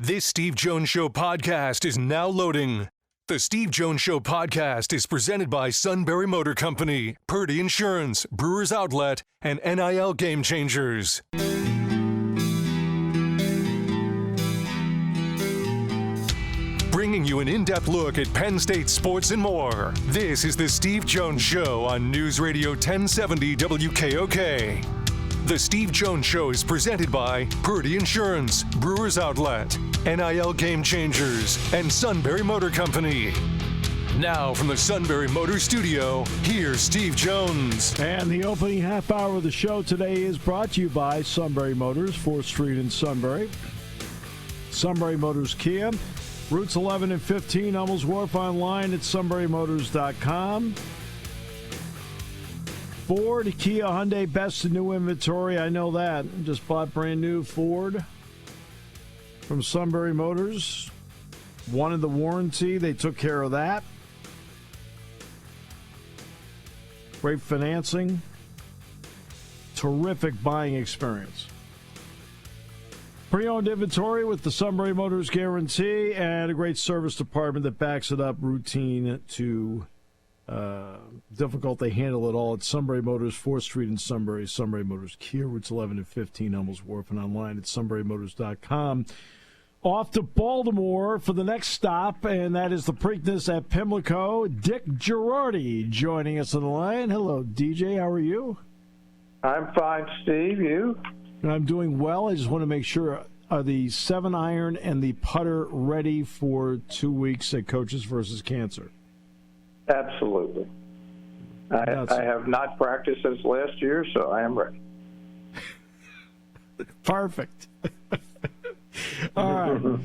This Steve Jones Show podcast is now loading. The Steve Jones Show podcast is presented by Sunbury Motor Company, Purdy Insurance, Brewers Outlet, and NIL Game Changers. Bringing you an in-depth look at Penn State sports and more. This is the Steve Jones Show on News Radio 1070 WKOK. The Steve Jones Show is presented by Purdy Insurance, Brewers Outlet, NIL Game Changers, and Sunbury Motor Company. Now from the Sunbury Motor Studio, here's Steve Jones. And the opening half hour of the show today is brought to you by Sunbury Motors, 4th Street in Sunbury. Sunbury Motors Kia, routes 11 and 15, Hummels Wharf, online at sunburymotors.com. Ford, Kia, Hyundai, best in new inventory. I know that. Just bought brand new Ford from Sunbury Motors. Wanted the warranty. They took care of that. Great financing. Terrific buying experience. Pre-owned inventory with the Sunbury Motors guarantee and a great service department that backs it up. Routine to difficult. They handle it all at Sunbury Motors, 4th Street in Sunbury. Sunbury Motors Kia, routes 11 and 15, Hummels Wharf, and online at sunburymotors.com. Off to Baltimore for the next stop, and that is the Preakness at Pimlico. Dick Jerardi joining us on the line. Hello, DJ. How are you? I'm fine, Steve. You? I'm doing well. I just want to make sure, are the 7-iron and the putter ready for 2 weeks at Coaches versus Cancer? Absolutely. I have not practiced since last year, so I am ready. Perfect. All right.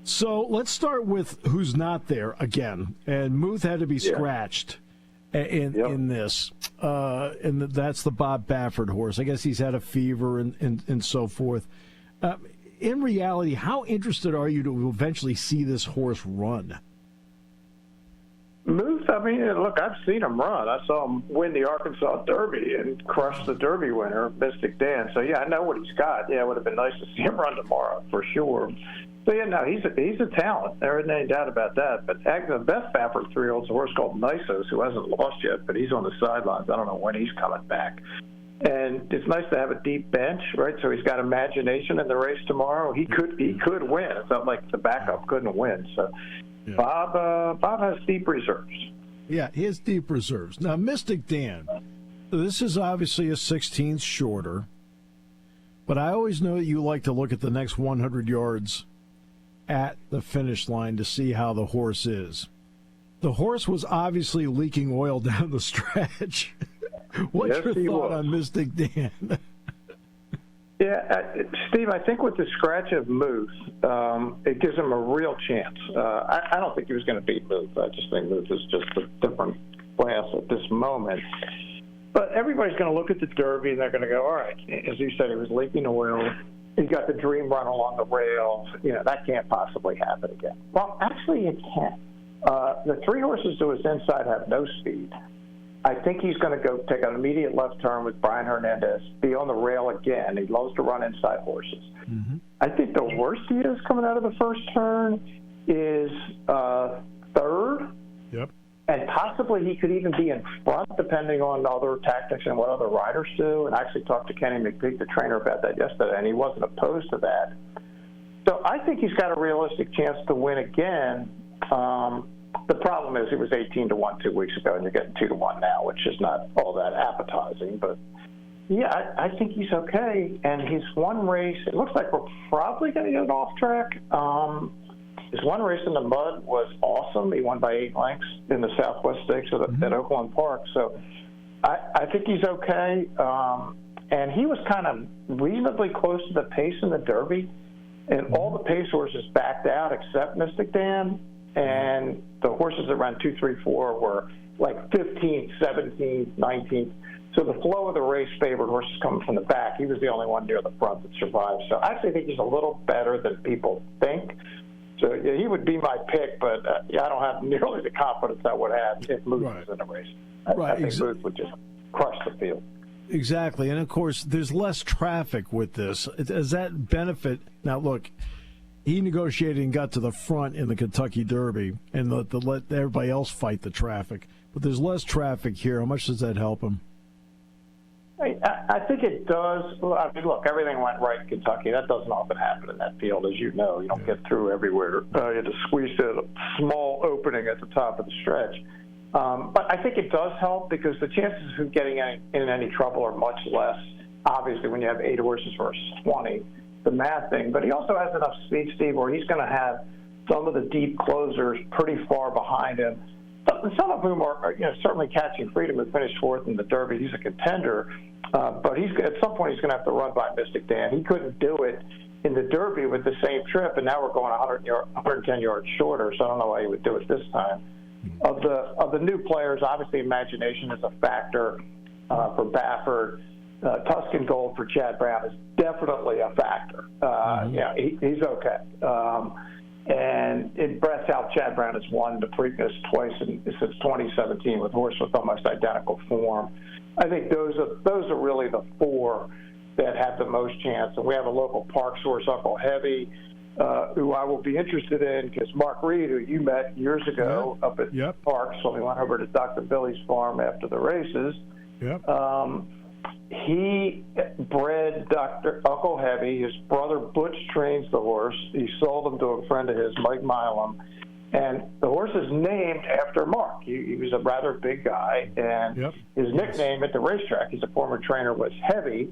So let's start with who's not there again. And Muth had to be scratched in this. And that's the Bob Baffert horse. I guess he's had a fever and so forth. In reality, how interested are you to eventually see this horse run? Moose, I mean, look, I've seen him run. I saw him win the Arkansas Derby and crush the Derby winner, Mystic Dan. So, yeah, I know what he's got. Yeah, it would have been nice to see him run tomorrow for sure. So, yeah, no, he's a talent. There isn't any doubt about that. But the best Baffert 3-year-old is a horse called Nisos, who hasn't lost yet, but he's on the sidelines. I don't know when he's coming back. And it's nice to have a deep bench, right? So he's got imagination in the race tomorrow. He could win. It's not like the backup couldn't win. So. Yeah. Bob has deep reserves. Yeah, he has deep reserves. Now, Mystic Dan, this is obviously a 16th shorter, but I always know that you like to look at the next 100 yards at the finish line to see how the horse is. The horse was obviously leaking oil down the stretch. What's your thought on Mystic Dan? Yeah, Steve, I think with the scratch of Muth, it gives him a real chance. I don't think he was going to beat Muth. I just think Muth is just a different class at this moment. But everybody's going to look at the Derby, and they're going to go, all right, as you said, he was leaking oil. He got the dream run along the rails. You know, that can't possibly happen again. Well, actually, it can. The 3 horses to his inside have no speed. I think he's going to go take an immediate left turn with Brian Hernandez, be on the rail again. He loves to run inside horses. Mm-hmm. I think the worst he is coming out of the first turn is third. Yep. And possibly he could even be in front, depending on other tactics and what other riders do. And I actually talked to Kenny McPeak, the trainer, about that yesterday, and he wasn't opposed to that. So I think he's got a realistic chance to win again. The problem is he was 18-1 2 weeks ago, and you're getting 2-1 now, which is not all that appetizing. But, yeah, I think he's okay. And his one race, it looks like we're probably going to get an off track. His one race in the mud was awesome. He won by 8 lengths in the Southwest Stakes at Oakland Park. So I think he's okay. And he was kind of reasonably close to the pace in the Derby. And all the pace horses backed out except Mystic Dan. And the horses that ran 2, 3, 4 were like 15th, 17th, 19th. So the flow of the race favored horses coming from the back. He was the only one near the front that survived. So I actually think he's a little better than people think. So yeah, he would be my pick, but I don't have nearly the confidence I would have if Moose was in the race. I think Moose would just crush the field. Exactly. And, of course, there's less traffic with this. Does that benefit? Now, look, he negotiated and got to the front in the Kentucky Derby and let everybody else fight the traffic. But there's less traffic here. How much does that help him? I think it does. I mean, look, everything went right in Kentucky. That doesn't often happen in that field, as you know. You don't get through everywhere. You have to squeeze through a small opening at the top of the stretch. But I think it does help because the chances of him getting in any trouble are much less, obviously, when you have 8 horses versus 20, the math thing. But he also has enough speed, Steve, where he's going to have some of the deep closers pretty far behind him. Some of whom are certainly Catching Freedom, who finished 4th in the Derby. He's a contender. But at some point he's going to have to run by Mystic Dan. He couldn't do it in the Derby with the same trip, and now we're going 110 yards shorter, so I don't know why he would do it this time. Of the new players, obviously Imagination is a factor for Baffert. Tuscan Gold for Chad Brown is definitely a factor. He's okay. And in Brett's South, Chad Brown has won the Preakness twice since 2017 with a horse with almost identical form. I think those are really the 4 that have the most chance. And we have a local Parks horse, Uncle Heavy, who I will be interested in because Mark Reed, who you met years ago up at Parks when we went over to Dr. Billy's farm after the races, he bred Uncle Heavy. His brother Butch trains the horse. He sold him to a friend of his, Mike Milam. And the horse is named after Mark. He was a rather big guy, and his nickname at the racetrack, he's a former trainer, was Heavy.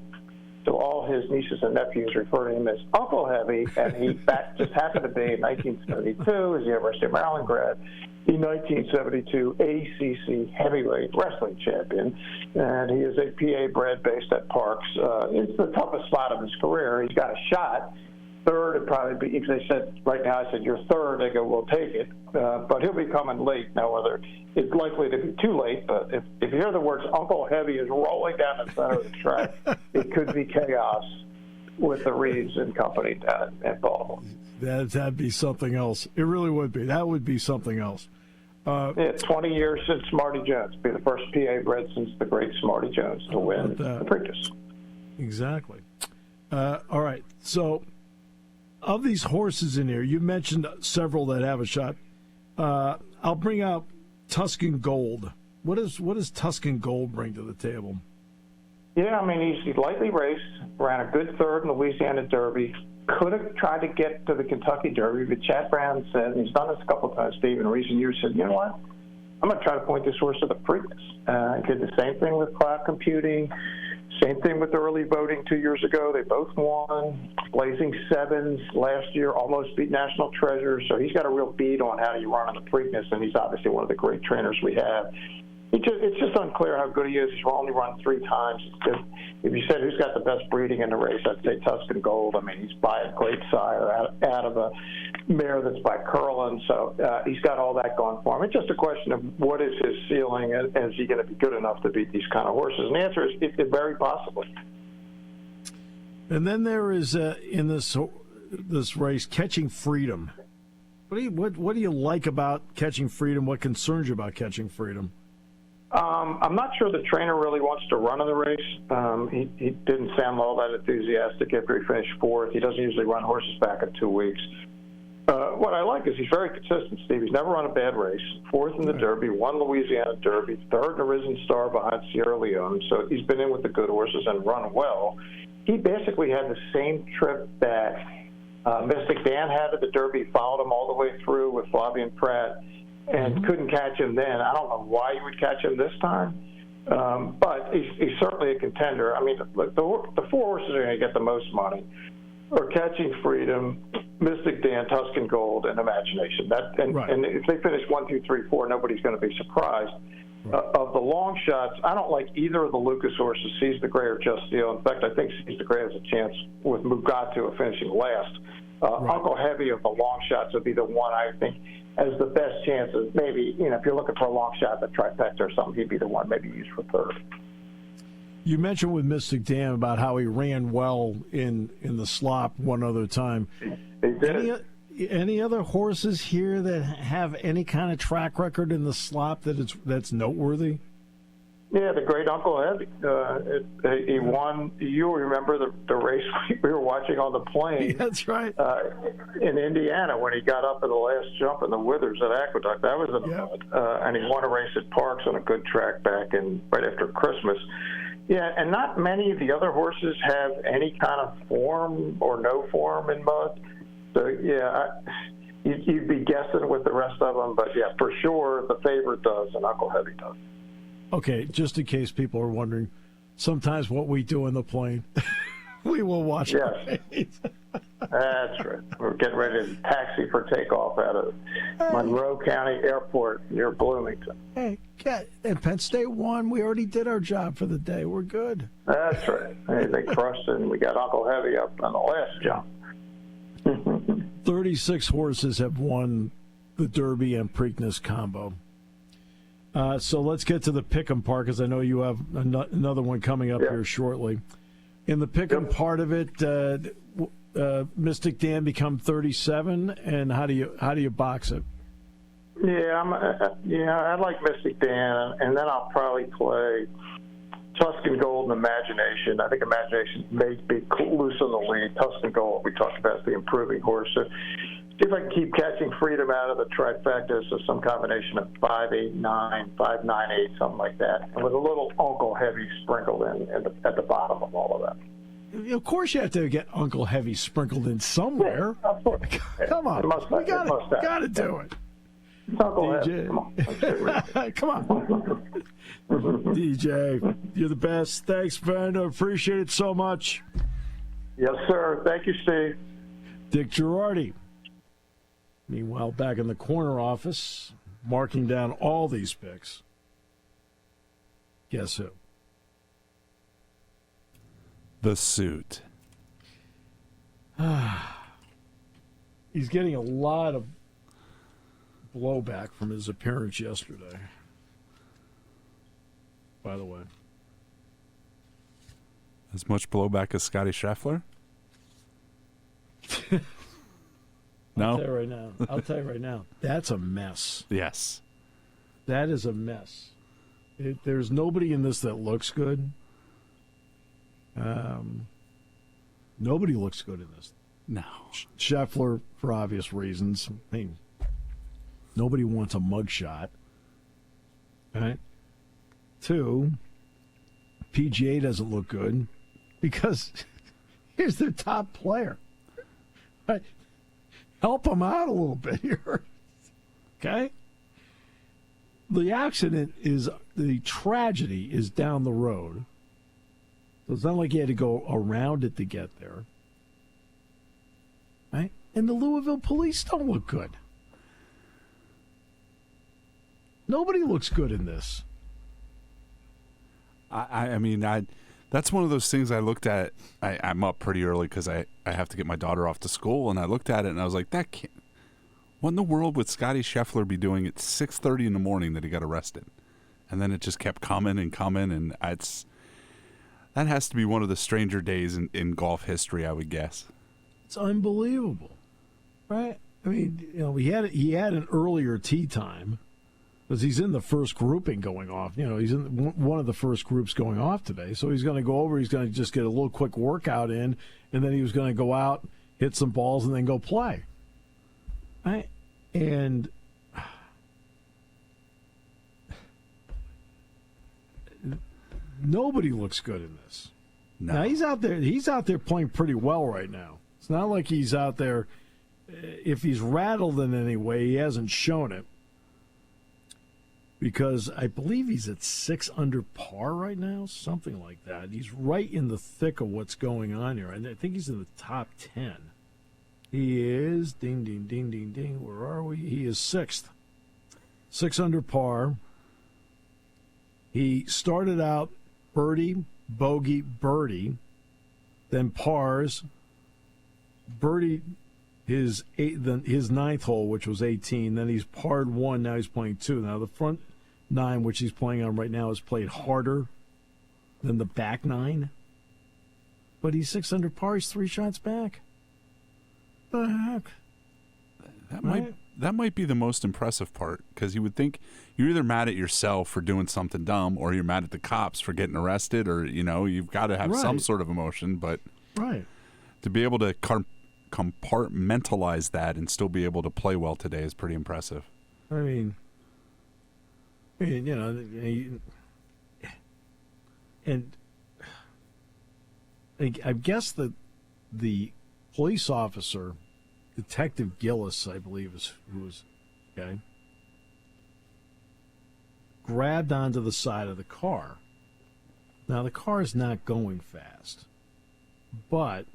So all his nieces and nephews refer to him as Uncle Heavy, and that just happened to be in 1972. He's the University of Maryland grad. The 1972 ACC heavyweight wrestling champion, and he is a PA bred based at Parks. It's the toughest spot of his career. He's got a shot. Third would probably be, if they said right now, I said, you're third, they go, we'll take it. But he'll be coming late. Now, whether it's likely to be too late, but if you hear the words Uncle Heavy is rolling down the center of the track, it could be chaos with the Reeves and company down at Baltimore. That'd be something else. It really would be. That would be something else. 20 years since Smarty Jones. Be the first PA bred since the great Smarty Jones to win the Preakness. Exactly. All right. So, of these horses in here, you mentioned several that have a shot. I'll bring out Tuscan Gold. What does Tuscan Gold bring to the table? Yeah, I mean, he's lightly raced, ran a good third in the Louisiana Derby, could have tried to get to the Kentucky Derby, but Chad Brown said, and he's done this a couple of times, Steve, in recent years, said, you know what, I'm going to try to point this horse to the Preakness. He did the same thing with cloud computing, same thing with the early voting 2 years ago. They both won. Blazing Sevens last year almost beat National Treasure, so he's got a real bead on how you run in the Preakness, and he's obviously one of the great trainers we have. It's just unclear how good he is. He's only run 3 times. If you said who's got the best breeding in the race, I'd say Tuscan Gold. I mean, he's by a great sire out of a mare that's by Curlin, so he's got all that going for him. It's just a question of what is his ceiling, and is he going to be good enough to beat these kind of horses? And the answer is it very possibly. And then there is in this race, Catching Freedom. What do you like about Catching Freedom? What concerns you about Catching Freedom? I'm not sure the trainer really wants to run in the race. He didn't sound all that enthusiastic after he finished 4th. He doesn't usually run horses back in 2 weeks. What I like is he's very consistent, Steve. He's never run a bad race. 4th in the Derby, won Louisiana Derby, 3rd in a Risen Star behind Sierra Leone. So he's been in with the good horses and run well. He basically had the same trip that Mystic Dan had at the Derby, followed him all the way through with Flavien Prat, and couldn't catch him then. I don't know why you would catch him this time, but he's certainly a contender. I mean, look, the 4 horses are going to get the most money are Catching Freedom, Mystic Dan, Tuscan Gold, and Imagination. And if they finish 1, 2, 3, 4, nobody's going to be surprised. Of the long shots, I don't like either of the Lucas horses, Seize the Gray or Just Steel. In fact, I think Seize the Gray has a chance with Mugatu of finishing last. Uncle Heavy of the long shots would be the one I think has the best chances. Maybe, if you're looking for a long shot, the trifecta or something, he'd be the one maybe used for 3rd. You mentioned with Mystic Dan about how he ran well in the slop one other time. He did. Any other horses here that have any kind of track record in the slop that's noteworthy? Yeah, the great Uncle Heavy. He won. You remember the race we were watching on the plane? That's right. In Indiana when he got up in the last jump in the Withers at Aqueduct. That was and he won a race at Parks on a good track back in right after Christmas. Yeah, and not many of the other horses have any kind of form or no form in mud. So yeah, you'd be guessing with the rest of them, but yeah, for sure the favorite does and Uncle Heavy does. Okay, just in case people are wondering, sometimes what we do in the plane, we will watch. Yes, that's right. We're getting ready to taxi for takeoff out of Monroe County Airport near Bloomington. Hey, and Penn State won. We already did our job for the day. We're good. That's right. They crushed it, and we got Uncle Heavy up on the last jump. 36 horses have won the Derby and Preakness combo. So let's get to the Pick'em part, because I know you have another one coming up here shortly. In the Pick'em part of it, Mystic Dan become 37, and how do you box it? I like Mystic Dan, and then I'll probably play Tuscan Gold and Imagination. I think Imagination may be loose on the lead. Tuscan Gold, we talked about, is the improving horse. So see if I can keep catching Freedom out of the trifecta, so some combination of 5-8-9, 5-9-8, something like that, and with a little Uncle Heavy sprinkled in at the bottom of all of that. Of course, you have to get Uncle Heavy sprinkled in somewhere. Yeah, of course. Come on, we gotta do it. It's Uncle DJ. Heavy. Come on. DJ, you're the best. Thanks, man. I appreciate it so much. Yes, sir. Thank you, Steve. Dick Jerardi. Meanwhile, back in the corner office, marking down all these picks. Guess who? The suit. He's getting a lot of blowback from his appearance yesterday, by the way. As much blowback as Scotty Schreffler? No? I'll tell you right now. That's a mess. Yes. That is a mess. There's nobody in this that looks good. Nobody looks good in this. No. Scheffler, for obvious reasons. I mean, nobody wants a mugshot. Right? 2, PGA doesn't look good because here's their top player. Right? Help them out a little bit here. Okay? The tragedy is down the road. So it's not like you had to go around it to get there. Right? And the Louisville police don't look good. Nobody looks good in this. I mean, that's one of those things I looked at. I'm up pretty early because I have to get my daughter off to school, and I looked at it and I was like, that can't. What in the world would Scotty Scheffler be doing at 6:30 in the morning that he got arrested? And then it just kept coming, and that has to be one of the stranger days in golf history, I would guess. It's unbelievable, right? I mean, he had an earlier tee time because he's in the first grouping going off. He's in one of the first groups going off today. So he's going to go over. He's going to just get a little quick workout in, and then he was going to go out, hit some balls, and then go play. Right? And nobody looks good in this. No. Now he's out there playing pretty well right now. It's not like he's out there. If he's rattled in any way, he hasn't shown it. Because I believe he's at 6 under par right now, something like that. He's right in the thick of what's going on here. And I think he's in the top 10. He is, ding, ding, ding, ding, ding. Where are we? He is 6th. 6 under par. He started out birdie, bogey, birdie, then pars, birdie his 9th hole, which was 18. Then he's parred 1. Now he's playing 2. Now the front 9, which he's playing on right now, is played harder than the back 9. But he's 6 under par. He's 3 shots back. The heck? that might be the most impressive part, because you would think you're either mad at yourself for doing something dumb, or you're mad at the cops for getting arrested, or you've got to have some sort of emotion. But to be able to compartmentalize that and still be able to play well today is pretty impressive. I mean, and I guess that the police officer, Detective Gillis, I believe, who was okay, grabbed onto the side of the car. Now, the car is not going fast, but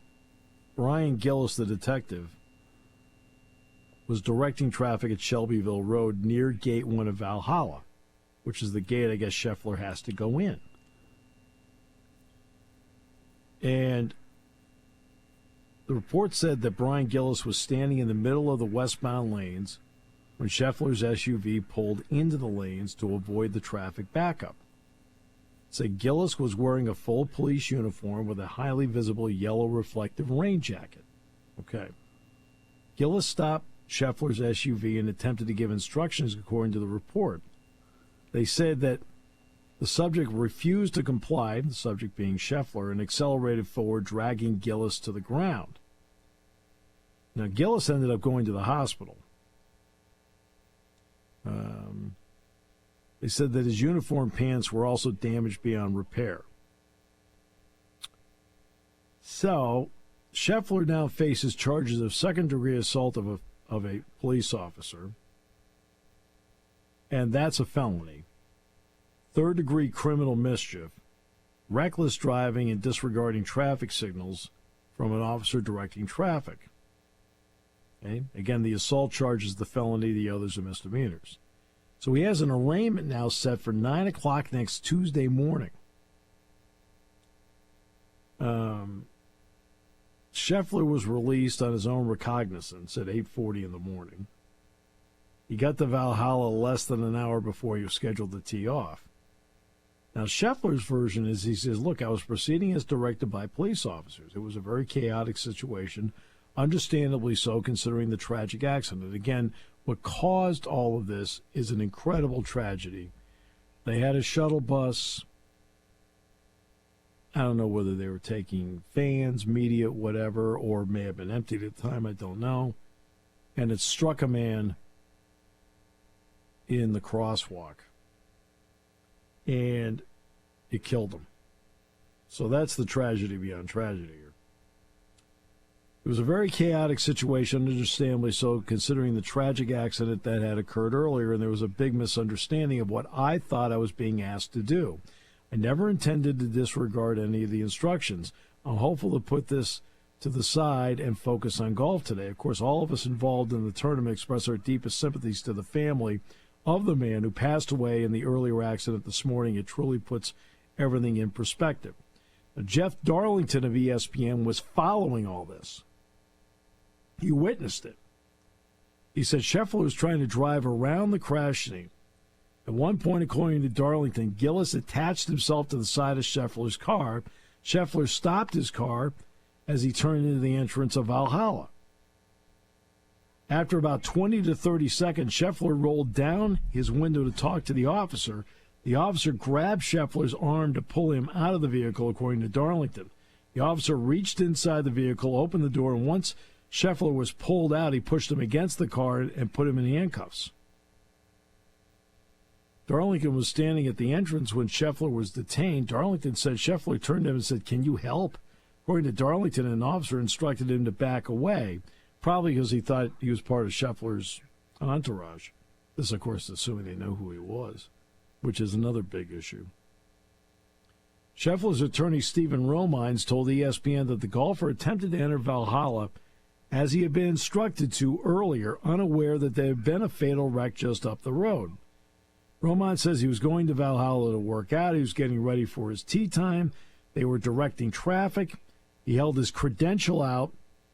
Brian Gillis, the detective, was directing traffic at Shelbyville Road near Gate 1 of Valhalla, which is the gate I guess Schreffler has to go in. And the report said that Brian Gillis was standing in the middle of the westbound lanes when Schreffler's SUV pulled into the lanes to avoid the traffic backup. It said Gillis was wearing a full police uniform with a highly visible yellow reflective rain jacket. Okay. Gillis stopped Schreffler's SUV and attempted to give instructions according to the report. They said that the subject refused to comply, the subject being Schreffler, and accelerated forward, dragging Gillis to the ground. Now, Gillis ended up going to the hospital. They said that his uniform pants were also damaged beyond repair. So, Schreffler now faces charges of second-degree assault of a police officer, and that's a felony. Third-degree criminal mischief, reckless driving and disregarding traffic signals from an officer directing traffic. Okay? Again, the assault charge is the felony, the others are misdemeanors. So he has an arraignment now set for 9 o'clock next Tuesday morning. Schreffler was released on his own recognizance at 8:40 in the morning. He got to Valhalla less than an hour before he was scheduled to tee off. Now, Schreffler's version is he says, look, I was proceeding as directed by police officers. It was a very chaotic situation, understandably so, considering the tragic accident. Again, what caused all of this is an incredible tragedy. They had a shuttle bus. I don't know whether they were taking fans, media, whatever, or may have been emptied at the time. I don't know. And it struck a man in the crosswalk. And it killed him. So that's the tragedy beyond tragedy here. It was a very chaotic situation, understandably so, considering the tragic accident that had occurred earlier, and there was a big misunderstanding of what I thought I was being asked to do. I never intended to disregard any of the instructions. I'm hopeful to put this to the side and focus on golf today. Of course, all of us involved in the tournament express our deepest sympathies to the family of the man who passed away in the earlier accident this morning. It truly puts everything in perspective. Now, Jeff Darlington of ESPN was following all this. He witnessed it. He said Schreffler was trying to drive around the crash scene. At one point, according to Darlington, Gillis attached himself to the side of Schreffler's car. Schreffler stopped his car as he turned into the entrance of Valhalla. After about 20 to 30 seconds, Schreffler rolled down his window to talk to the officer. The officer grabbed Scheffler's arm to pull him out of the vehicle, according to Darlington. The officer reached inside the vehicle, opened the door, and once Schreffler was pulled out, he pushed him against the car and put him in handcuffs. Darlington was standing at the entrance when Schreffler was detained. Darlington said Schreffler turned to him and said, "Can you help?" According to Darlington, an officer instructed him to back away, probably because he thought he was part of Scheffler's entourage. This, of course, assuming they know who he was, which is another big issue. Scheffler's attorney, Stephen Romines, told ESPN that the golfer attempted to enter Valhalla as he had been instructed to earlier, unaware that there had been a fatal wreck just up the road. Romines says he was going to Valhalla to work out. He was getting ready for his tee time. They were directing traffic. He held his credential out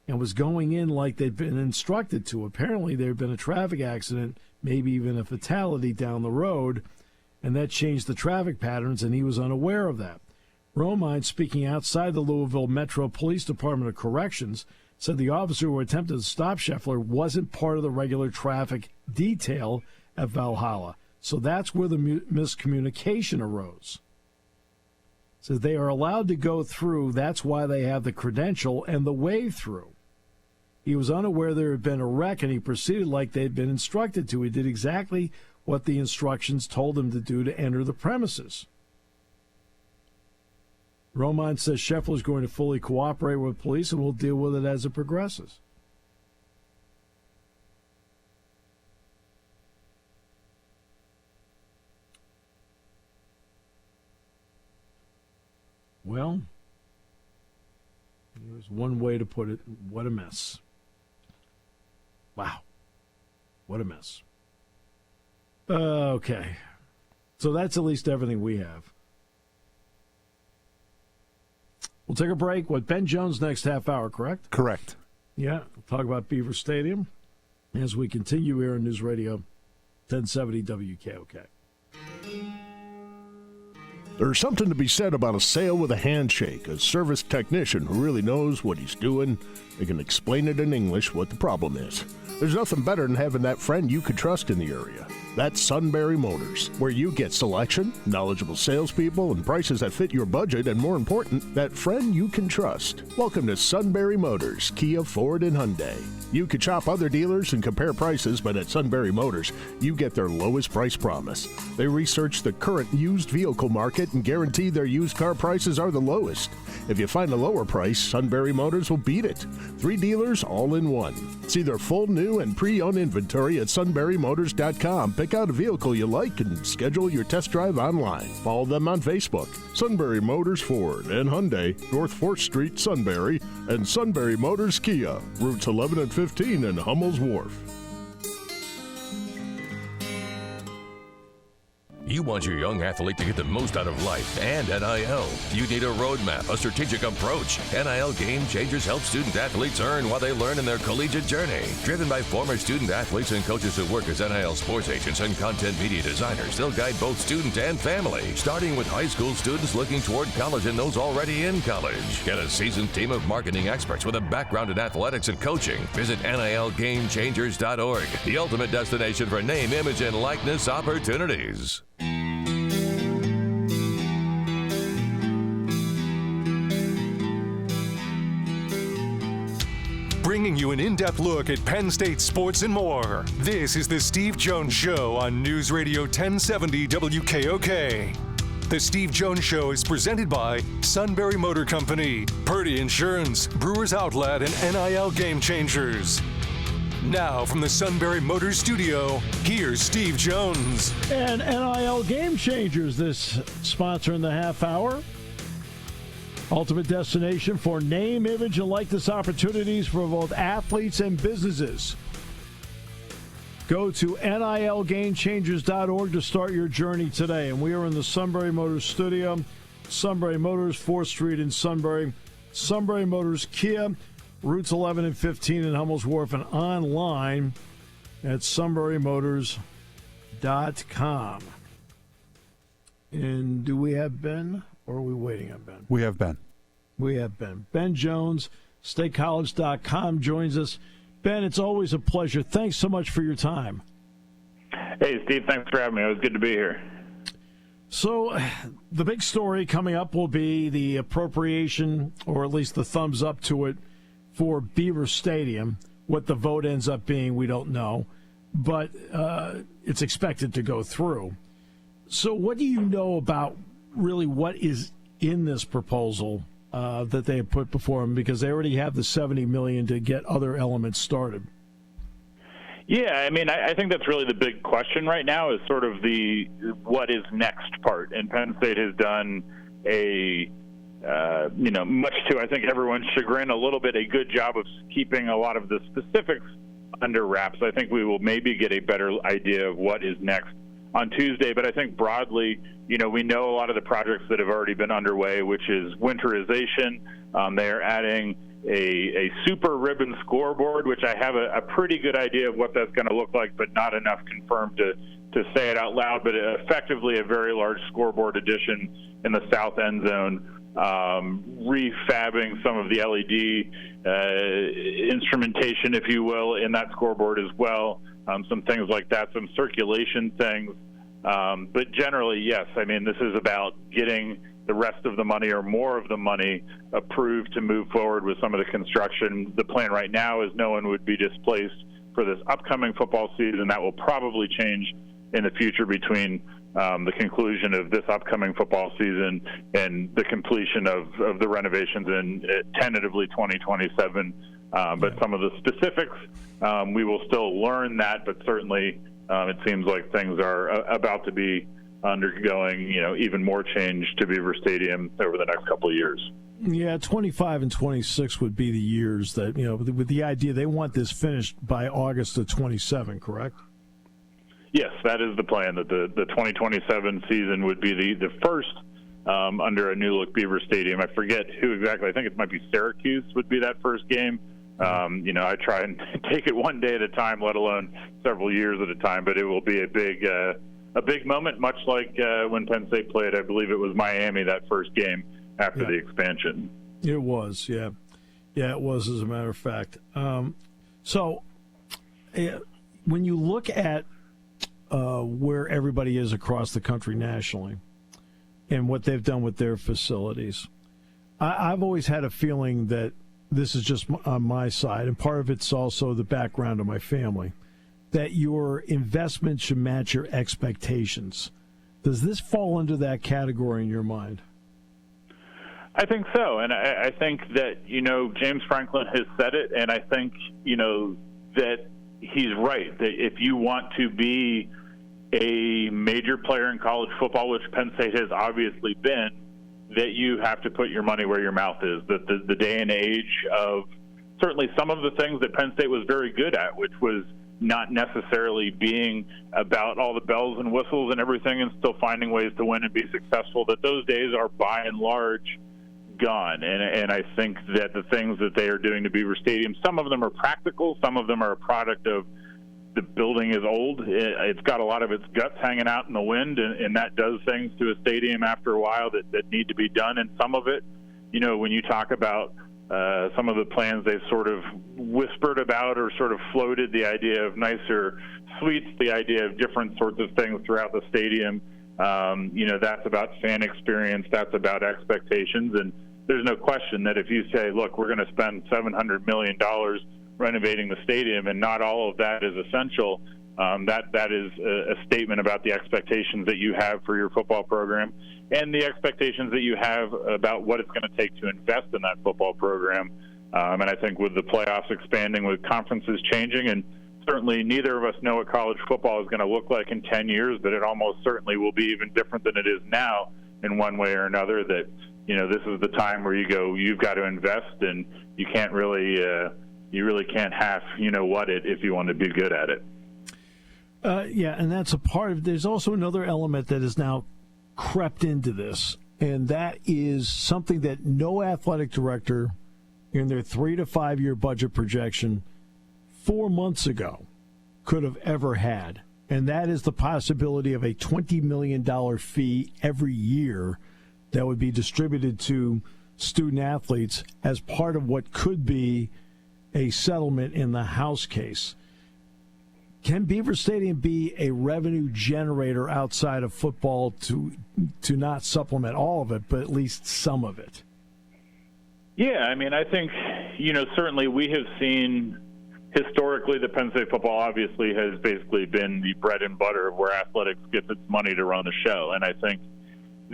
and was going in like they'd been instructed to. Apparently, there had been a traffic accident, maybe even a fatality down the road, and that changed the traffic patterns, and he was unaware of that. Romine, speaking outside the Louisville Metro Police Department of Corrections, said the officer who attempted to stop Schreffler wasn't part of the regular traffic detail at Valhalla. So that's where the miscommunication arose. So they are allowed to go through. That's why they have the credential and the way through. He was unaware there had been a wreck, and he proceeded like they'd been instructed to. He did exactly what the instructions told him to do to enter the premises. Roman says Schreffler is going to fully cooperate with police and will deal with it as it progresses. Well, there's one way to put it. What a mess. Wow. What a mess. Okay. So that's at least everything we have. We'll take a break with Ben Jones next half hour, correct? Correct. Yeah. We'll talk about Beaver Stadium as we continue here on News Radio 1070 WKOK. There's something to be said about a sale with a handshake, a service technician who really knows what he's doing. They can explain it in English what the problem is. There's nothing better than having that friend you could trust in the area. That's Sunbury Motors, where you get selection, knowledgeable salespeople, and prices that fit your budget, and more important, that friend you can trust. Welcome to Sunbury Motors, Kia, Ford, and Hyundai. You could shop other dealers and compare prices, but at Sunbury Motors, you get their lowest price promise. They research the current used vehicle market and guarantee their used car prices are the lowest. If you find a lower price, Sunbury Motors will beat it. 3 dealers all in one. See their full new and pre-owned inventory at sunburymotors.com. Pick out a vehicle you like and schedule your test drive online. Follow them on Facebook. Sunbury Motors Ford and Hyundai, North 4th Street, Sunbury, and Sunbury Motors Kia, routes 11 and 15 in Hummel's Wharf. You want your young athlete to get the most out of life and NIL. You need a roadmap, a strategic approach. NIL Game Changers help student athletes earn while they learn in their collegiate journey. Driven by former student athletes and coaches who work as NIL sports agents and content media designers, they'll guide both student and family, starting with high school students looking toward college and those already in college. Get a seasoned team of marketing experts with a background in athletics and coaching. Visit NILGameChangers.org, the ultimate destination for name, image, and likeness opportunities. Bringing you an in-depth look at Penn State sports and more. This is the Steve Jones Show on News Radio 1070 WKOK. The Steve Jones Show is presented by Sunbury Motor Company, Purdy Insurance, Brewers Outlet, and NIL Game Changers. Now from the Sunbury Motors Studio, here's Steve Jones. And NIL Game Changers, this sponsor in the half hour. Ultimate destination for name, image, and likeness opportunities for both athletes and businesses. Go to NILGameChangers.org to start your journey today. And we are in the Sunbury Motors studio. Sunbury Motors, 4th Street in Sunbury. Sunbury Motors Kia, routes 11 and 15 in Hummel's Wharf, and online at sunburymotors.com. And do we have Ben, or are we waiting on Ben? We have Ben. We have Ben. Ben Jones, statecollege.com, joins us. Ben, it's always a pleasure. Thanks so much for your time. Hey, Steve, thanks for having me. It was good to be here. So the big story coming up will be the appropriation, or at least the thumbs up to it, for Beaver Stadium. What the vote ends up being, we don't know, but it's expected to go through. So what do you know about really what is in this proposal that they have put before them? Because they already have the $70 million to get other elements started. Yeah, I mean, I think that's really the big question right now is sort of the what is next part. And Penn State has done much to, I think, everyone's chagrin, a little bit a good job of keeping a lot of the specifics under wraps. I think we will maybe get a better idea of what is next on Tuesday. But I think broadly, we know a lot of the projects that have already been underway, which is winterization. They are adding a super ribbon scoreboard, which I have a pretty good idea of what that's going to look like, but not enough confirmed to say it out loud. But effectively a very large scoreboard addition in the south end zone. refabbing some of the LED instrumentation, if you will, in that scoreboard as well. Some things like that, some circulation things. But generally, yes, I mean, this is about getting the rest of the money or more of the money approved to move forward with some of the construction. The plan right now is no one would be displaced for this upcoming football season. That will probably change in the future between the conclusion of this upcoming football season and the completion of the renovations in tentatively 2027. But some of the specifics, we will still learn that, but certainly it seems like things are about to be undergoing, even more change to Beaver Stadium over the next couple of years. Yeah, 25 and 26 would be the years that, with the idea they want this finished by August of 27, correct? Yes, that is the plan, that the 2027 season would be the first under a new-look Beaver Stadium. I forget who exactly. I think it might be Syracuse would be that first game. I try and take it one day at a time, let alone several years at a time, but it will be a big moment, much like when Penn State played, I believe it was Miami, that first game after the expansion. It was, yeah. Yeah, it was, as a matter of fact. So when you look at where everybody is across the country nationally and what they've done with their facilities, I've always had a feeling that this is just on my side, and part of it's also the background of my family, that your investment should match your expectations. Does this fall into that category in your mind? I think so, and I think that, James Franklin has said it, and I think, that he's right, that if you want to be a major player in college football, which Penn State has obviously been, that you have to put your money where your mouth is. That the day and age of certainly some of the things that Penn State was very good at, which was not necessarily being about all the bells and whistles and everything and still finding ways to win and be successful, that those days are by and large gone. And I think that the things that they are doing to Beaver Stadium, some of them are practical, some of them are a product of the building is old. It's got a lot of its guts hanging out in the wind, and that does things to a stadium after a while that need to be done. And some of it, when you talk about some of the plans they've sort of whispered about or sort of floated, the idea of nicer suites, the idea of different sorts of things throughout the stadium, that's about fan experience, that's about expectations. And there's no question that if you say, look, we're going to spend $700 million renovating the stadium, and not all of that is essential, that is a statement about the expectations that you have for your football program and the expectations that you have about what it's going to take to invest in that football program. And I think with the playoffs expanding, with conferences changing, and certainly neither of us know what college football is going to look like in 10 years, but it almost certainly will be even different than it is now in one way or another, that, this is the time where you go, you've got to invest, and you can't really you really can't half, it if you want to be good at it. And that's a part of. There's also another element that has now crept into this, and that is something that no athletic director in their 3 to 5 year budget projection 4 months ago could have ever had, and that is the possibility of a $20 million fee every year that would be distributed to student athletes as part of what could be a settlement in the House case. Can Beaver Stadium be a revenue generator outside of football to not supplement all of it, but at least some of it? Yeah, I think, certainly we have seen historically that Penn State football obviously has basically been the bread and butter of where athletics gets its money to run the show. And I think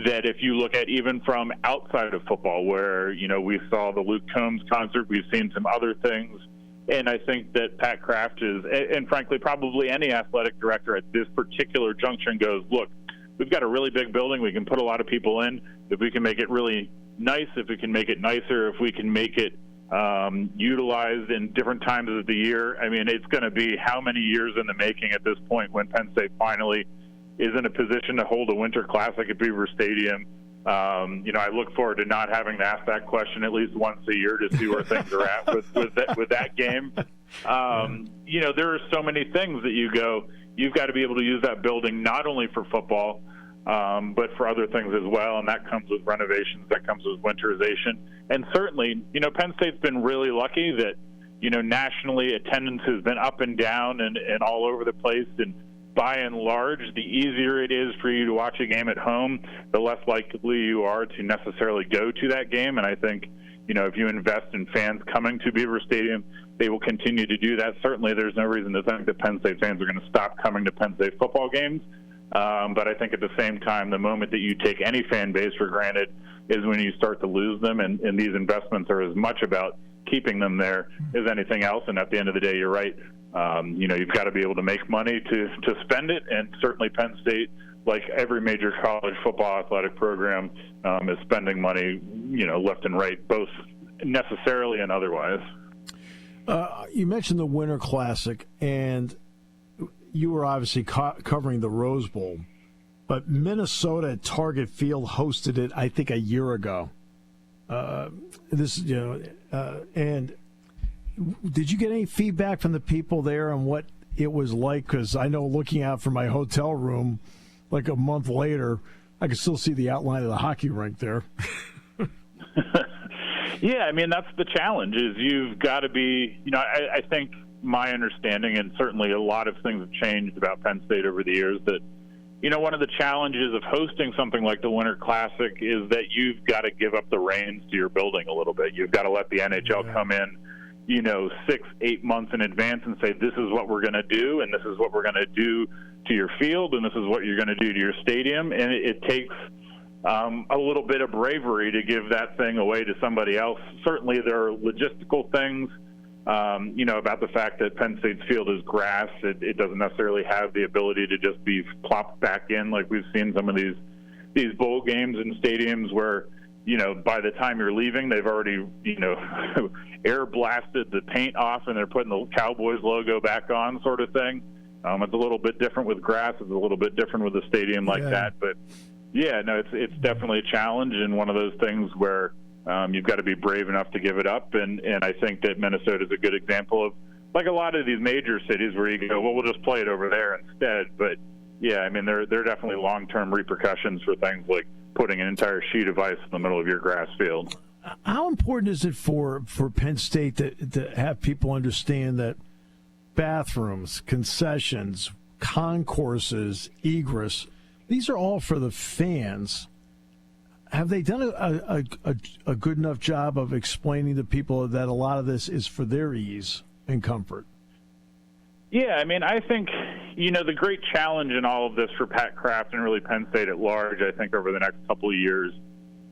that if you look at even from outside of football, where, we saw the Luke Combs concert, we've seen some other things, and I think that Pat Kraft is, and frankly probably any athletic director at this particular junction goes, look, we've got a really big building, we can put a lot of people in, if we can make it really nice, if we can make it nicer, if we can make it utilized in different times of the year. It's going to be how many years in the making at this point when Penn State finally is in a position to hold a Winter Classic at Beaver Stadium. I look forward to not having to ask that question at least once a year to see where things are at with that game. There are so many things that you go, you've got to be able to use that building not only for football, but for other things as well, and that comes with renovations, that comes with winterization. And certainly, Penn State's been really lucky that, nationally attendance has been up and down and all over the place, and by and large, the easier it is for you to watch a game at home, the less likely you are to necessarily go to that game. And I think, if you invest in fans coming to Beaver Stadium, they will continue to do that. Certainly, there's no reason to think that Penn State fans are going to stop coming to Penn State football games. But I think at the same time, the moment that you take any fan base for granted is when you start to lose them. And these investments are as much about keeping them there as anything else. And at the end of the day, you're right. You've got to be able to make money to spend it. And certainly Penn State, like every major college football athletic program, is spending money, left and right, both necessarily and otherwise. You mentioned the Winter Classic, and you were obviously covering the Rose Bowl, but Minnesota at Target Field hosted it, I think, a year ago. And did you get any feedback from the people there on what it was like? Because I know looking out from my hotel room, like a month later, I could still see the outline of the hockey rink there. Yeah, that's the challenge is you've got to be, I think my understanding, and certainly a lot of things have changed about Penn State over the years, that, one of the challenges of hosting something like the Winter Classic is that you've got to give up the reins to your building a little bit. You've got to let the NHL come in, 6-8 months in advance and say, this is what we're going to do, and this is what we're going to do to your field, and this is what you're going to do to your stadium. And it takes a little bit of bravery to give that thing away to somebody else. Certainly there are logistical things, about the fact that Penn State's field is grass. It doesn't necessarily have the ability to just be plopped back in like we've seen some of these bowl games in stadiums where, by the time you're leaving, they've already, air blasted the paint off and they're putting the Cowboys logo back on, sort of thing. It's a little bit different with grass. It's a little bit different with a stadium like that. But, it's definitely a challenge and one of those things where you've got to be brave enough to give it up. And I think that Minnesota is a good example of, like a lot of these major cities where you go, well, we'll just play it over there instead. But, there are definitely long-term repercussions for things like putting an entire sheet of ice in the middle of your grass field. How important is it for Penn State to have people understand that bathrooms, concessions, concourses, egress, these are all for the fans? Have they done a good enough job of explaining to people that a lot of this is for their ease and comfort? Yeah, I think, the great challenge in all of this for Pat Kraft and really Penn State at large, I think over the next couple of years,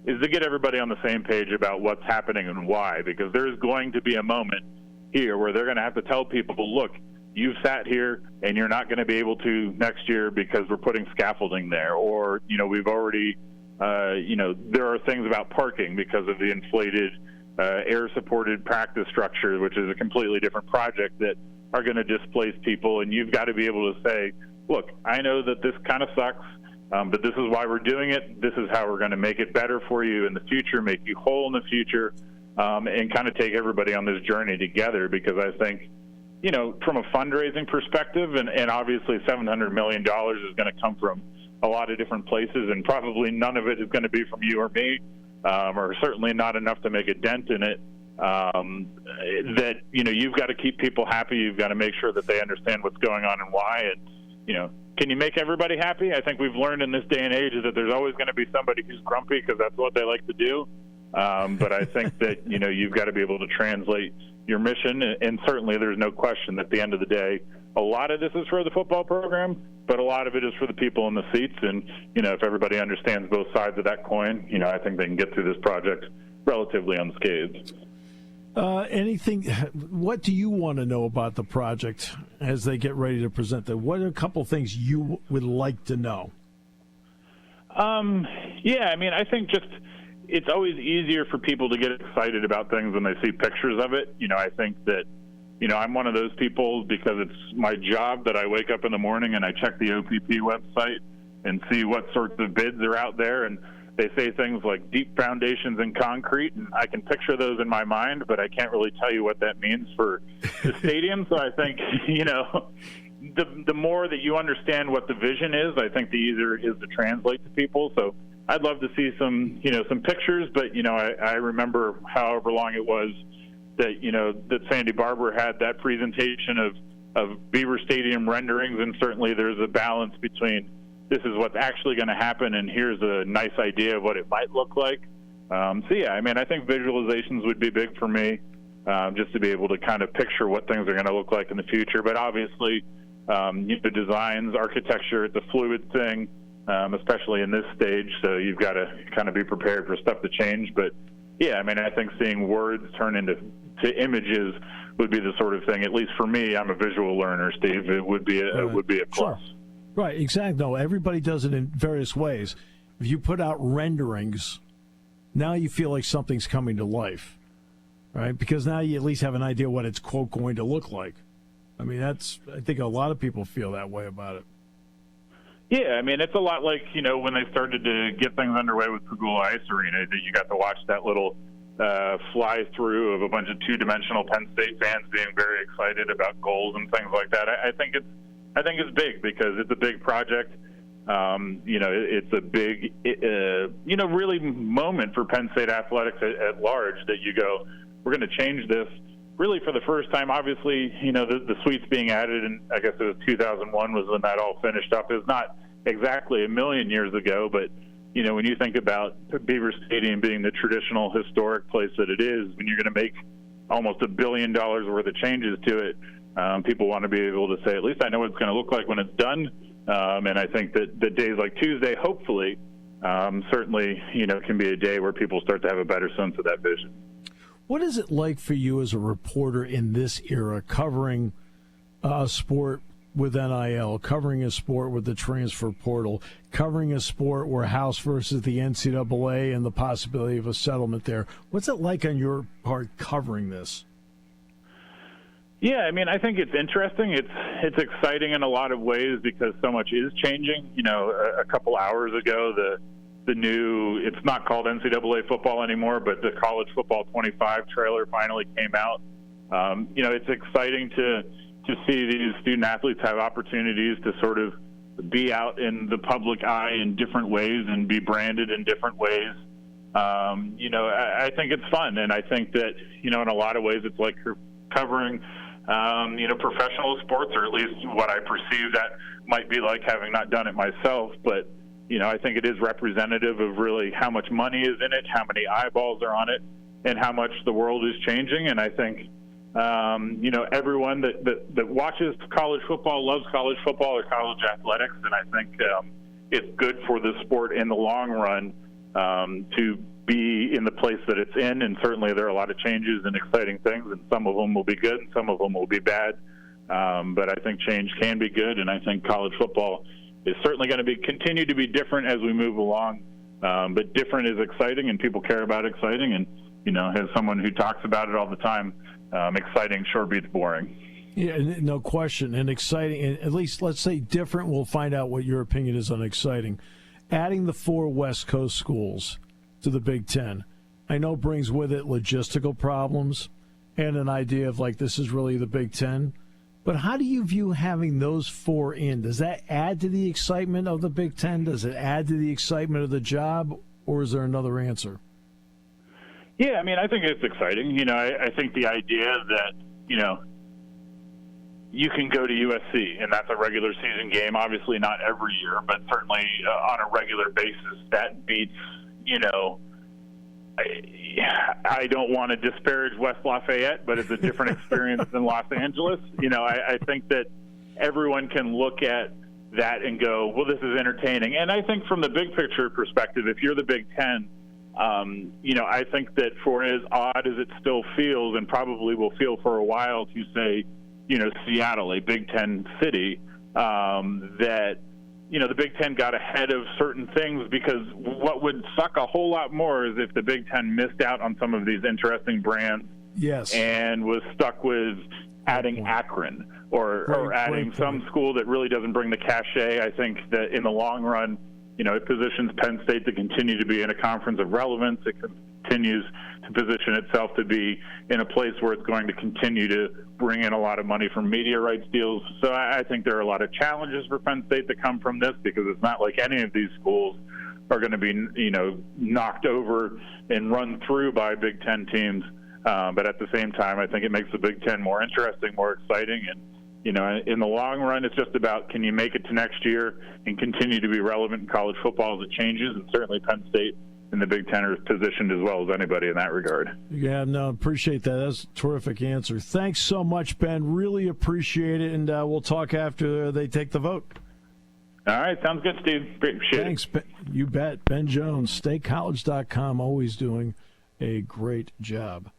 is to get everybody on the same page about what's happening and why, because there's going to be a moment here where they're going to have to tell people, look, you've sat here and you're not going to be able to next year because we're putting scaffolding there, or, we've already, there are things about parking because of the inflated air-supported practice structure, which is a completely different project that are going to displace people, and you've got to be able to say, look, I know that this kind of sucks, but this is why we're doing it. This is how we're going to make it better for you in the future, make you whole in the future, and kind of take everybody on this journey together, because I think, from a fundraising perspective, and obviously $700 million is going to come from a lot of different places, and probably none of it is going to be from you or me, or certainly not enough to make a dent in it. That you've got to keep people happy. You've got to make sure that they understand what's going on and why. And can you make everybody happy? I think we've learned in this day and age is that there's always going to be somebody who's grumpy because that's what they like to do. But I think that you've got to be able to translate your mission. And certainly, there's no question that at the end of the day, a lot of this is for the football program, but a lot of it is for the people in the seats. And if everybody understands both sides of that coin, I think they can get through this project relatively unscathed. What do you want to know about the project as they get ready to present it? What are a couple of things you would like to know? I think just it's always easier for people to get excited about things when they see pictures of it. I think that, I'm one of those people because it's my job that I wake up in the morning and I check the OPP website and see what sorts of bids are out there. And they say things like deep foundations in concrete, and I can picture those in my mind, but I can't really tell you what that means for the stadium. So I think, the more that you understand what the vision is, I think the easier it is to translate to people. So I'd love to see some pictures, but I remember however long it was that Sandy Barber had that presentation of Beaver Stadium renderings, and certainly there's a balance between this is what's actually going to happen and here's a nice idea of what it might look like. I think visualizations would be big for me, just to be able to kind of picture what things are going to look like in the future. But obviously, designs, architecture, it's a fluid thing, especially in this stage, so you've got to kind of be prepared for stuff to change. But I think seeing words turn into images would be the sort of thing, at least for me, I'm a visual learner, Steve, it would be a plus. Sure. Right, exactly. No, everybody does it in various ways. If you put out renderings, now you feel like something's coming to life, right? Because now you at least have an idea what it's, quote, going to look like. I think a lot of people feel that way about it. Yeah, it's a lot like, when they started to get things underway with Pagula Ice Arena, that you got to watch that little fly-through of a bunch of two-dimensional Penn State fans being very excited about goals and things like that. I think it's big because it's a big project. It's a big, really moment for Penn State athletics at large that you go, we're going to change this really for the first time. Obviously, the suites being added, and I guess it was 2001 was when that all finished up. It was not exactly a million years ago, but, when you think about Beaver Stadium being the traditional historic place that it is, when you're going to make almost $1 billion worth of changes to it, people want to be able to say, at least I know what it's going to look like when it's done. And I think that days like Tuesday, hopefully, certainly, can be a day where people start to have a better sense of that vision. What is it like for you as a reporter in this era, covering a sport with NIL, covering a sport with the transfer portal, covering a sport where House versus the NCAA and the possibility of a settlement there? What's it like on your part covering this? Yeah, I think it's interesting. It's exciting in a lot of ways because so much is changing. A couple hours ago, the new, it's not called NCAA football anymore, but the College Football 25 trailer finally came out. It's exciting to see these student athletes have opportunities to sort of be out in the public eye in different ways and be branded in different ways. I think it's fun, and I think that, in a lot of ways it's like covering professional sports, or at least what I perceive that might be like, having not done it myself. But, I think it is representative of really how much money is in it, how many eyeballs are on it, and how much the world is changing. And I think, everyone that watches college football loves college football or college athletics. And I think it's good for the sport in the long run to be in the place that it's in, and certainly there are a lot of changes and exciting things, and some of them will be good and some of them will be bad. But I think change can be good, and I think college football is certainly going to continue to be different as we move along. But different is exciting, and people care about exciting. And as someone who talks about it all the time, exciting sure beats boring. Yeah, no question. And exciting, at least let's say different. We'll find out what your opinion is on exciting. Adding the 4 West Coast schools to the Big Ten, I know brings with it logistical problems and an idea of this is really the Big Ten. But how do you view having those 4 in? Does that add to the excitement of the Big Ten? Does it add to the excitement of the job, or is there another answer? Yeah, I think it's exciting. I think the idea that, you can go to USC, and that's a regular season game, obviously not every year, but certainly on a regular basis, that beats, I don't want to disparage West Lafayette, but it's a different experience than Los Angeles. I think that everyone can look at that and go, well, this is entertaining. And I think from the big picture perspective, if you're the Big Ten, I think that for as odd as it still feels, and probably will feel for a while, to say, Seattle, a Big Ten city, that, the Big Ten got ahead of certain things, because what would suck a whole lot more is if the Big Ten missed out on some of these interesting brands. Yes. And was stuck with adding Akron or adding some school that really doesn't bring the cachet. I think that in the long run, it positions Penn State to continue to be in a conference of relevance. It continues to position itself to be in a place where it's going to continue to bring in a lot of money from media rights deals. So I think there are a lot of challenges for Penn State that come from this, because it's not like any of these schools are going to be, knocked over and run through by Big Ten teams. But at the same time, I think it makes the Big Ten more interesting, more exciting. And, in the long run, it's just about, can you make it to next year and continue to be relevant in college football as it changes? And certainly Penn State and the Big Ten are positioned as well as anybody in that regard. Yeah, no, appreciate that. That's a terrific answer. Thanks so much, Ben. Really appreciate it. And we'll talk after they take the vote. All right. Sounds good, Steve. Appreciate it. Thanks, Ben. You bet. Ben Jones, statecollege.com, always doing a great job.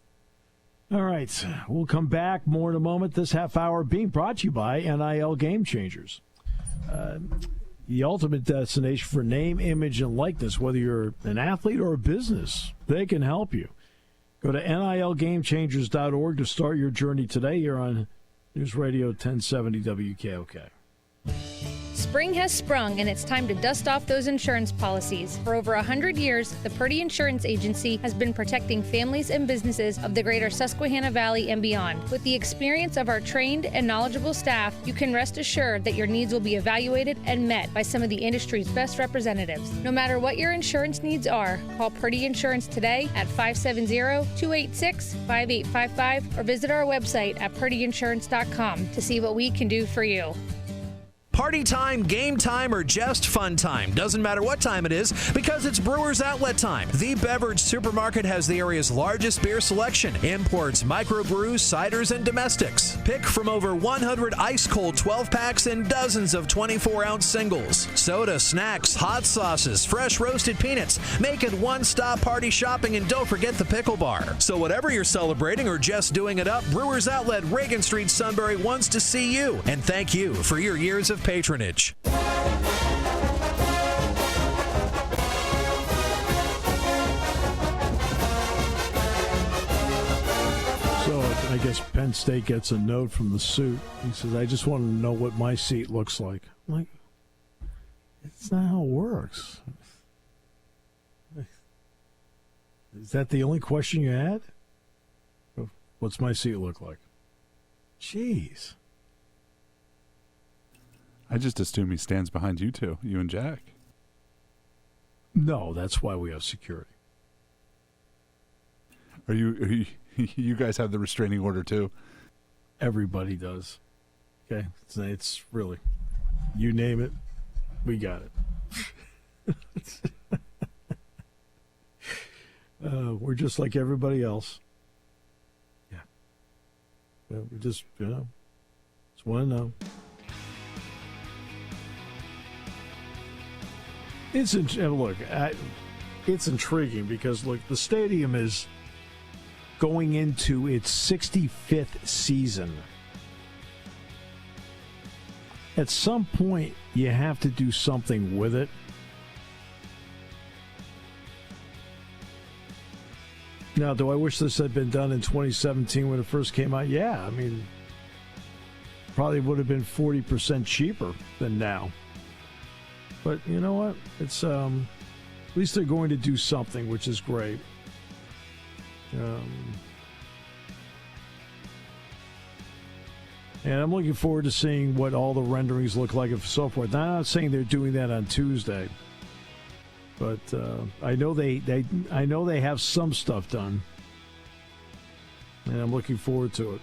All right, we'll come back more in a moment. This half hour being brought to you by NIL Game Changers, the ultimate destination for name, image, and likeness. Whether you're an athlete or a business, they can help you. Go to nilgamechangers.org to start your journey today here on News Radio 1070 WKOK. Spring has sprung, and it's time to dust off those insurance policies. For over 100 years, the Purdy Insurance Agency has been protecting families and businesses of the greater Susquehanna Valley and beyond. With the experience of our trained and knowledgeable staff, you can rest assured that your needs will be evaluated and met by some of the industry's best representatives. No matter what your insurance needs are, call Purdy Insurance today at 570-286-5855 or visit our website at purdyinsurance.com to see what we can do for you. Party time, game time, or just fun time. Doesn't matter what time it is, because it's Brewers Outlet time. The beverage supermarket has the area's largest beer selection. Imports, microbrews, ciders, and domestics. Pick from over 100 ice-cold 12-packs and dozens of 24-ounce singles. Soda, snacks, hot sauces, fresh roasted peanuts. Make it one-stop party shopping, and don't forget the pickle bar. So whatever you're celebrating or just doing it up, Brewers Outlet, Reagan Street, Sunbury wants to see you. And thank you for your years of patronage. So I guess Penn State gets a note from the suit. He says, I just want to know what my seat looks like. I'm like, it's not how it works. Is that the only question you had? What's my seat look like? Jeez. I just assume he stands behind you two, you and Jack. No, that's why we have security. Are you you guys have the restraining order too? Everybody does. Okay, it's really, you name it, we got it. We're just like everybody else. Yeah. Well, we just just want to know. It's intriguing because look, the stadium is going into its 65th season. At some point, you have to do something with it. Now, do I wish this had been done in 2017 when it first came out? Yeah, I mean, probably would have been 40% cheaper than now. But you know what? It's at least they're going to do something, which is great. And I'm looking forward to seeing what all the renderings look like and so forth. Now, I'm not saying they're doing that on Tuesday, but I know they have some stuff done, and I'm looking forward to it.